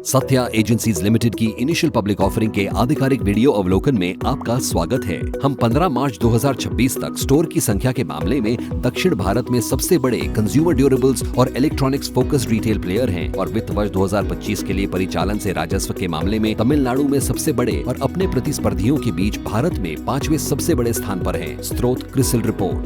Satya agencies limited की initial public offering के आधिकारिक वीडियो अवलोकन में आपका स्वागत है। हम 15 मार्च 2026 तक स्टोर की संख्या के मामले में दक्षिण भारत में सबसे बड़े कंज्यूमर ड्यूरेबल्स और इलेक्ट्रॉनिक्स फोकस्ड रिटेल प्लेयर हैं और वित्त वर्ष 2025 के लिए परिचालन से राजस्व के मामले में तमिलनाडु में सबसे बड़े और अपने प्रतिस्पर्धियों के बीच भारत में 5वें सबसे बड़े स्थान पर हैं। स्रोत CRISIL report.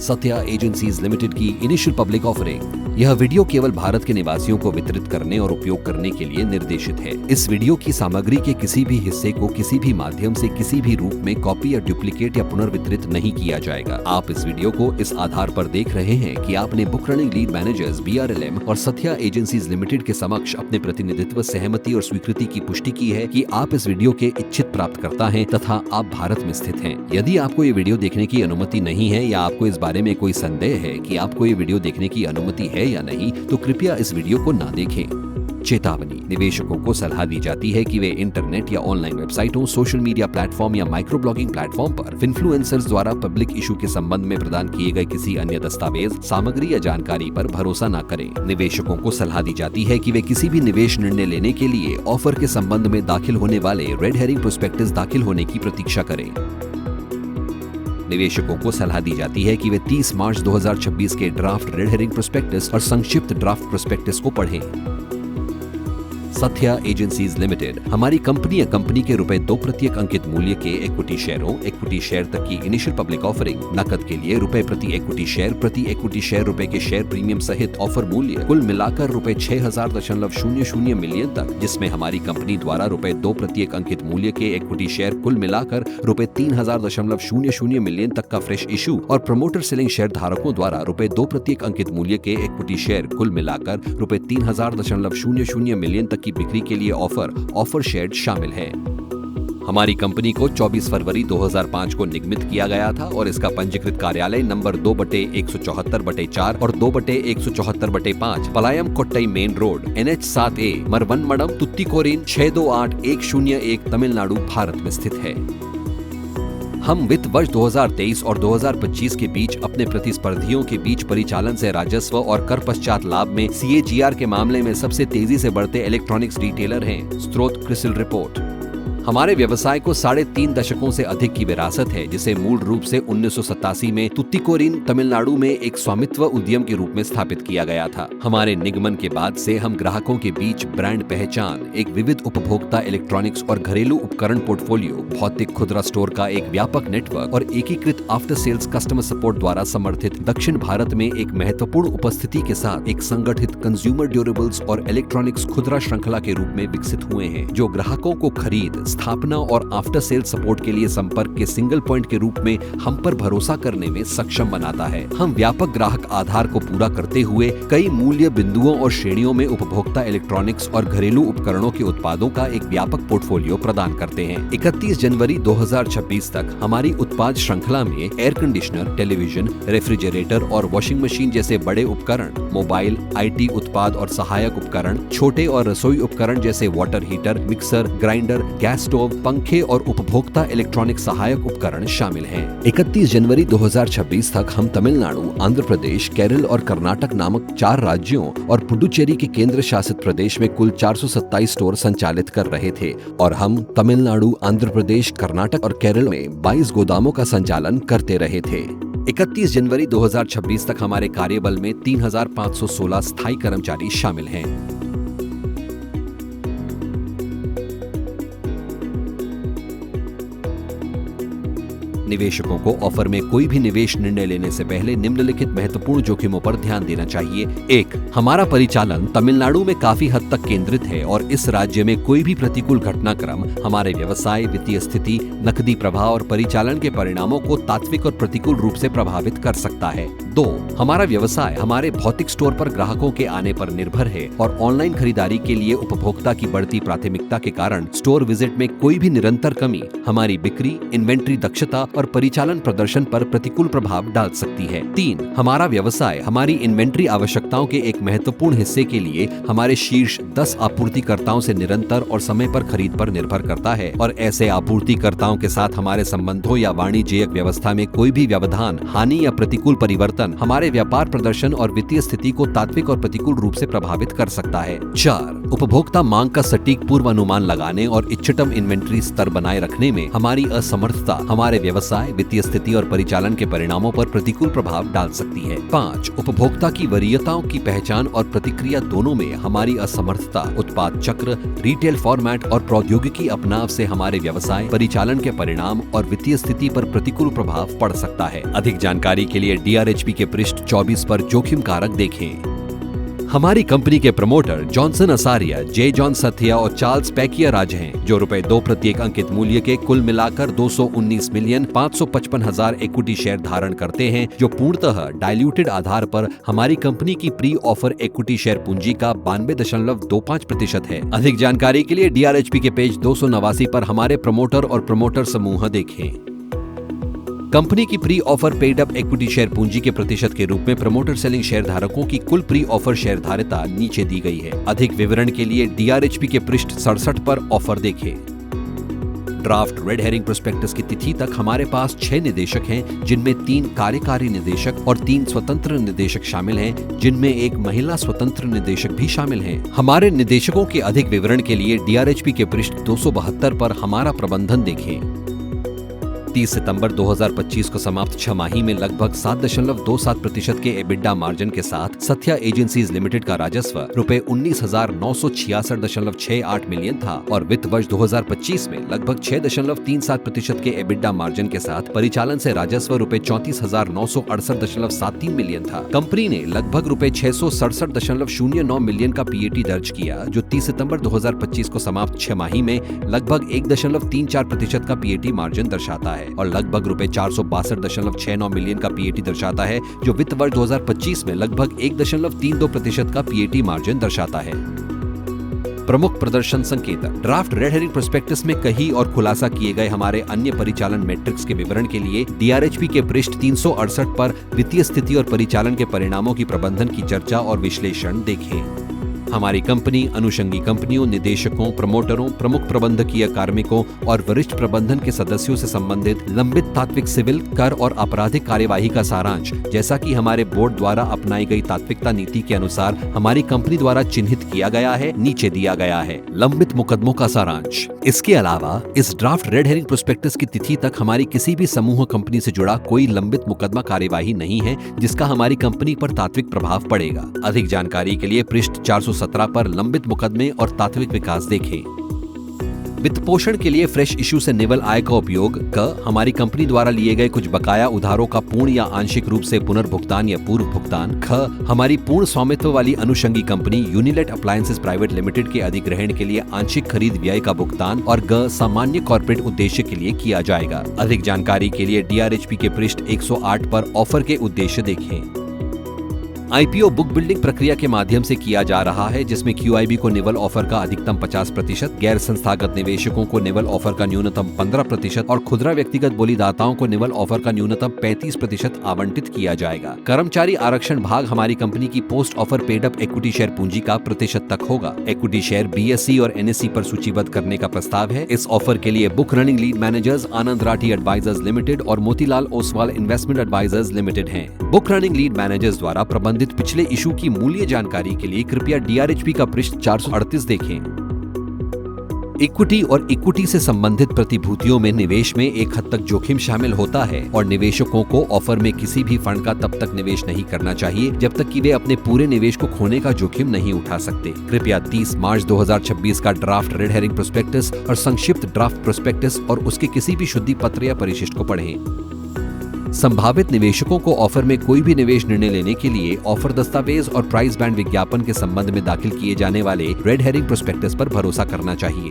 Satya agencies limited की इनिशियल पब्लिक ऑफरिंग। यह वीडियो केवल भारत के निवासियों को वितरित करने और उपयोग करने के लिए निर्देशित है। इस वीडियो की सामग्री के किसी भी हिस्से को किसी भी माध्यम से किसी भी रूप में कॉपी या डुप्लीकेट या पुनर्वितरित नहीं किया जाएगा। आप इस वीडियो को इस आधार पर देख रहे हैं कि आपने book running lead managers BRLM और सत्या एजेंसीज लिमिटेड के समक्ष अपने प्रतिनिधित्व, सहमति और स्वीकृति की पुष्टि की है कि आप इस वीडियो के इच्छित प्राप्तकर्ता हैं तथा आप भारत में स्थित हैं। यदि आपको ये वीडियो देखने की अनुमति नहीं है या आपको इस बारे में कोई संदेह है कि आपको ये वीडियो देखने की अनुमति है या नहीं, तो कृपया इस वीडियो को ना देखें। चेतावनी: निवेशकों को सलाह दी जाती है कि वे इंटरनेट या ऑनलाइन वेबसाइटों, सोशल मीडिया प्लेटफॉर्म या माइक्रो ब्लॉगिंग प्लेटफॉर्म पर इन्फ्लुएंसर्स द्वारा पब्लिक इशू के संबंध में प्रदान किए गए किसी अन्य दस्तावेज, सामग्री या जानकारी पर भरोसा न करें। निवेशकों को सलाह दी जाती है कि वे किसी भी निवेश निर्णय लेने के लिए ऑफर के संबंध में दाखिल होने वाले रेड हेरिंग प्रोस्पेक्टस दाखिल होने की प्रतीक्षा करें। निवेशकों को सलाह दी जाती है कि वे 30 मार्च 2026 के ड्राफ्ट रेड हेरिंग प्रोस्पेक्टस और संक्षिप्त ड्राफ्ट प्रोस्पेक्टस को पढ़ें। सत्या एजेंसीज लिमिटेड हमारी कंपनी के ₹2 प्रत्येक अंकित मूल्य के इक्विटी शेयर तक की इनिशियल पब्लिक ऑफरिंग, नकद के लिए ₹1 प्रति इक्विटी शेयर रुपए के शेयर प्रीमियम सहित ऑफर मूल्य कुल मिलाकर ₹6000.00 मिलियन तक, जिसमें हमारी कंपनी द्वारा ₹2 प्रत्येक अंकित मूल्य के इक्विटी शेयर कुल मिलाकर ₹3000.00 मिलियन तक का फ्रेश इशू और प्रमोटर सेलिंग शेयर धारकों द्वारा ₹2 प्रत्येक अंकित मूल्य के इक्विटी शेयर कुल मिलाकर ₹3000.00 मिलियन तक की बिक्री के लिए ऑफर शेयर शामिल है। हमारी कंपनी को 24 फरवरी 2005 को निगमित किया गया था और इसका पंजीकृत कार्यालय नंबर 2/174/4 और 2/174/5 Palayam Kottai main road NH 7A Maravanmadam Tuticorin 628101 Tamil Nadu Bharat में स्थित है। हम वित्त वर्ष 2023 और 2025 के बीच अपने प्रतिस्पर्धियों के बीच परिचालन से राजस्व और कर पश्चात लाभ में CAGR के मामले में सबसे तेजी से बढ़ते इलेक्ट्रॉनिक्स रिटेलर हैं। स्रोत क्रिसिल रिपोर्ट। हमारे व्यवसाय को 3.5 दशकों से अधिक की विरासत है, जिसे मूल रूप से 1987 में तुत्तिकोरिन तमिलनाडु में एक स्वामित्व उद्यम के रूप में स्थापित किया गया था। हमारे निगमन के बाद से हम ग्राहकों के बीच ब्रांड पहचान, एक विविध उपभोक्ता इलेक्ट्रॉनिक्स और घरेलू उपकरण पोर्टफोलियो, भौतिक खुदरा स्टोर का एक व्यापक नेटवर्क और एकीकृत आफ्टर सेल्स कस्टमर सपोर्ट द्वारा समर्थित दक्षिण भारत में एक महत्वपूर्ण उपस्थिति के साथ एक संगठित कंज्यूमर ड्यूरेबल्स और इलेक्ट्रॉनिक्स खुदरा श्रृंखला के रूप में विकसित हुए हैं, जो ग्राहकों को खरीद, स्थापना और आफ्टर सेल सपोर्ट के लिए संपर्क के सिंगल पॉइंट के रूप में हम पर भरोसा करने में सक्षम बनाता है। हम व्यापक ग्राहक आधार को पूरा करते हुए कई मूल्य बिंदुओं और श्रेणियों में उपभोक्ता इलेक्ट्रॉनिक्स और घरेलू उपकरणों के उत्पादों का एक व्यापक पोर्टफोलियो प्रदान करते हैं। 31 जनवरी 2026 तक हमारी उत्पाद श्रृंखला में एयर कंडीशनर, टेलीविजन, रेफ्रिजरेटर और वॉशिंग मशीन जैसे बड़े उपकरण, मोबाइल, IT उत्पाद और सहायक उपकरण, छोटे और रसोई उपकरण जैसे water heater, mixer, grinder, gas stove, पंखे और उपभोक्ता इलेक्ट्रॉनिक सहायक उपकरण शामिल हैं। 31 जनवरी 2026 तक हम तमिलनाडु, आंध्र प्रदेश, केरल और कर्नाटक नामक 4 राज्यों और पुडुचेरी के केंद्र शासित प्रदेश में कुल 427 स्टोर संचालित कर रहे थे और हम तमिलनाडु, आंध्र प्रदेश, कर्नाटक और केरल में 22 गोदामों का संचालन करते रहे थे। 31 जनवरी 2026 तक हमारे कार्यबल में 3516 स्थायी कर्मचारी शामिल हैं। निवेशकों को ऑफर में कोई भी निवेश निर्णय लेने से पहले निम्नलिखित महत्वपूर्ण जोखिमों पर ध्यान देना चाहिए। 1. हमारा परिचालन तमिलनाडु में काफी हद तक केंद्रित है और इस राज्य में कोई भी प्रतिकूल घटनाक्रम हमारे व्यवसाय, वित्तीय स्थिति, नकदी प्रवाह और परिचालन के परिणामों को तात्विक और प्रतिकूल रूप से प्रभावित कर सकता है। 2. हमारा व्यवसाय हमारे भौतिक स्टोर पर ग्राहकों के आने पर निर्भर है और ऑनलाइन खरीदारी के लिए उपभोक्ता की बढ़ती प्राथमिकता के कारण स्टोर विजिट में कोई भी निरंतर कमी हमारी बिक्री, इन्वेंट्री दक्षता और परिचालन प्रदर्शन पर प्रतिकूल प्रभाव डाल सकती है। 3. हमारा व्यवसाय हमारी इन्वेंट्री आवश्यकताओं के एक महत्वपूर्ण हिस्से के लिए हमारे शीर्ष 10 आपूर्तिकर्ताओं से निरंतर और समय पर खरीद पर निर्भर करता है और ऐसे आपूर्तिकर्ताओं के साथ हमारे संबंधों या वाणिज्यिक व्यवस्था में कोई भी व्यवधान, हानि या प्रतिकूल परिवर्तन परिवर्तन हमारे व्यापार प्रदर्शन और वित्तीय स्थिति को तात्विक और प्रतिकूल रूप से प्रभावित कर सकता है। 4. उपभोक्ता मांग का सटीक पूर्वानुमान लगाने और इष्टतम इन्वेंट्री स्तर बनाए रखने में हमारी असमर्थता हमारे व्यवसाय, वित्तीय स्थिति और परिचालन के परिणामों पर प्रतिकूल प्रभाव डाल सकती है। 5. उपभोक्ता की वरीयताओं की पहचान और प्रतिक्रिया दोनों में हमारी असमर्थता उत्पाद चक्र, रिटेल फॉर्मेट और प्रौद्योगिकी अपनाव से हमारे व्यवसाय, परिचालन के परिणाम और वित्तीय स्थिति पर प्रतिकूल प्रभाव पड़ सकता है। अधिक जानकारी के लिए DRHP के पृष्ठ 24 पर जोखिम कारक देखें। हमारी कंपनी के प्रमोटर जॉनसन असारिया, जे जॉन सथिया और चार्ल्स पैकिया राज हैं, जो ₹2 प्रति एक अंकित मूल्य के कुल मिलाकर 219,555,000 इक्विटी शेयर धारण करते हैं, जो पूर्णतः डाइल्यूटेड आधार पर हमारी कंपनी की प्री ऑफर इक्विटी शेयर पूंजी का 92.25% है। अधिक जानकारी के लिए DRHP के पेज 289 पर हमारे प्रमोटर और प्रमोटर समूह देखें। कंपनी की pre offer paid up equity share पूंजी के प्रतिशत के रूप में प्रमोटर सेलिंग शेयर धारकों की कुल प्री ऑफर शेयर धारिता नीचे दी गई है। अधिक विवरण के लिए DRHP के पृष्ठ 67 पर ऑफर देखें। ड्राफ्ट रेड हेरिंग प्रोस्पेक्टस की तिथि तक हमारे पास 6 निदेशक हैं, जिनमें 3 कार्यकारी निदेशक और 3 स्वतंत्र निदेशक शामिल हैं, जिनमें एक महिला स्वतंत्र निदेशक भी शामिल हैं। हमारे निदेशकों के अधिक विवरण के लिए DRHP के पृष्ठ 272 पर हमारा प्रबंधन देखें। 30 सितंबर 2025 को समाप्त छमाही में लगभग 7.27% के एबिडा मार्जिन के साथ सत्या एजेंसीज लिमिटेड का राजस्व ₹19,966.68 मिलियन था और वित्त वर्ष 2025 में लगभग 6.37% के एबिडा मार्जिन के साथ परिचालन से राजस्व ₹34,968.73 मिलियन था। कंपनी ने लगभग ₹667.09 मिलियन का PAT दर्ज किया, जो 30 सितंबर 2025 को समाप्त छमाही में लगभग 1.34% का PAT मार्जिन दर्शाता है और लगभग ₹462.69 मिलियन का PAT दर्शाता है, जो वित्त वर्ष 2025 में लगभग 1.32% का PAT मार्जिन दर्शाता है। प्रमुख प्रदर्शन संकेतक। ड्राफ्ट रेड हेरिंग प्रोस्पेक्टस में कही और खुलासा किए गए हमारे अन्य परिचालन मैट्रिक्स के विवरण के लिए DRHP के पृष्ठ 368 पर वित्तीय स्थिति और परिचालन के परिणामों की प्रबंधन की चर्चा और विश्लेषण देखें। हमारी कंपनी अनुषंगी कंपनियों, निदेशकों, प्रमोटरों, प्रमुख प्रबंधकीय कार्मिकों और वरिष्ठ प्रबंधन के सदस्यों से संबंधित लंबित तात्विक सिविल, कर और आपराधिक कार्यवाही का सारांश, जैसा कि हमारे बोर्ड द्वारा अपनाई गई तात्विकता नीति के अनुसार हमारी कंपनी द्वारा चिन्हित किया गया है, नीचे दिया गया है। लंबित मुकदमों का सारांश। इसके अलावा इस ड्राफ्ट रेड हेरिंग प्रोस्पेक्टस की तिथि तक हमारी किसी भी समूह कंपनी से जुड़ा कोई लंबित मुकदमा कार्यवाही नहीं है, जिसका हमारी कंपनी पर तात्विक प्रभाव पड़ेगा। अधिक जानकारी के लिए पृष्ठ 417 पर लंबित मुकदमे और तात्विक विकास देखें। वित्त पोषण के लिए फ्रेश इश्यू से निवल आय का उपयोग। क हमारी कंपनी द्वारा लिए गए कुछ बकाया उधारों का पूर्ण या आंशिक रूप से पुनर्भुगतान या पूर्व भुगतान। ख हमारी पूर्ण स्वामित्व वाली अनुषंगी कंपनी यूनिलेट अप्लायंसेस प्राइवेट लिमिटेड के अधिग्रहण के लिए आंशिक खरीद व्यय का भुगतान। और ग सामान्य कॉर्पोरेट उद्देश्य के लिए किया जाएगा। अधिक जानकारी के लिए DRHP के पृष्ठ 108 पर ऑफर के उद्देश्य देखें। IPO बुक बिल्डिंग प्रक्रिया के माध्यम से किया जा रहा है, जिसमें QIB को निवल ऑफर का अधिकतम 50%, गैर संस्थागत निवेशकों को निवल ऑफर का न्यूनतम 15% और खुदरा व्यक्तिगत बोलीदाताओं को निवल ऑफर का न्यूनतम 35% आवंटित किया जाएगा। कर्मचारी आरक्षण भाग हमारी कंपनी की post offer paid up equity share पूंजी का प्रतिशत तक होगा। इक्विटी शेयर BSE और NSE पर सूचीबद्ध करने का प्रस्ताव है। इस ऑफर के लिए book running lead managers Anand Rathi advisors limited और Motilal Oswal investment advisors limited हैं। बुक रनिंग लीड मैनेजर्स द्वारा प्रबंधित पिछले इशू की मूल्य जानकारी के लिए कृपया DRHP का पृष्ठ 438 देखें। इक्विटी और इक्विटी से संबंधित प्रतिभूतियों में निवेश में एक हद तक जोखिम शामिल होता है और निवेशकों को ऑफर में किसी भी फंड का तब तक निवेश नहीं करना चाहिए जब तक कि वे अपने पूरे निवेश को खोने का जोखिम नहीं उठा सकते। कृपया 30 मार्च 2026 का ड्राफ्ट रेड हेरिंग प्रोस्पेक्टस और संक्षिप्त ड्राफ्ट प्रोस्पेक्टस और उसके किसी भी शुद्धि पत्र या परिशिष्ट को पढ़ें। संभावित निवेशकों को ऑफर में कोई भी निवेश निर्णय लेने के लिए ऑफर दस्तावेज और प्राइस बैंड विज्ञापन के संबंध में दाखिल किए जाने वाले रेड हेरिंग प्रोस्पेक्टस पर भरोसा करना चाहिए।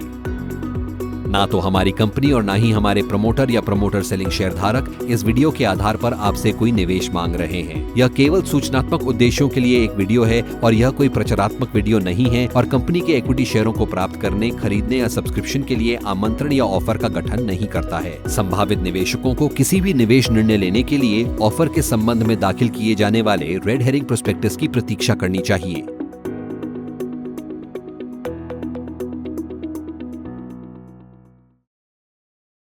ना तो हमारी कंपनी और ना ही हमारे प्रमोटर या प्रमोटर सेलिंग शेयर धारक इस वीडियो के आधार पर आपसे कोई निवेश मांग रहे हैं। यह केवल सूचनात्मक उद्देश्यों के लिए एक वीडियो है और यह कोई प्रचारात्मक वीडियो नहीं है और कंपनी के इक्विटी शेयरों को प्राप्त करने, खरीदने या सब्सक्रिप्शन के लिए आमंत्रण या ऑफर का गठन नहीं करता है। संभावित निवेशकों को किसी भी निवेश निर्णय लेने के लिए ऑफर के संबंध में दाखिल किए जाने वाले रेड हेरिंग प्रोस्पेक्टस की प्रतीक्षा करनी चाहिए।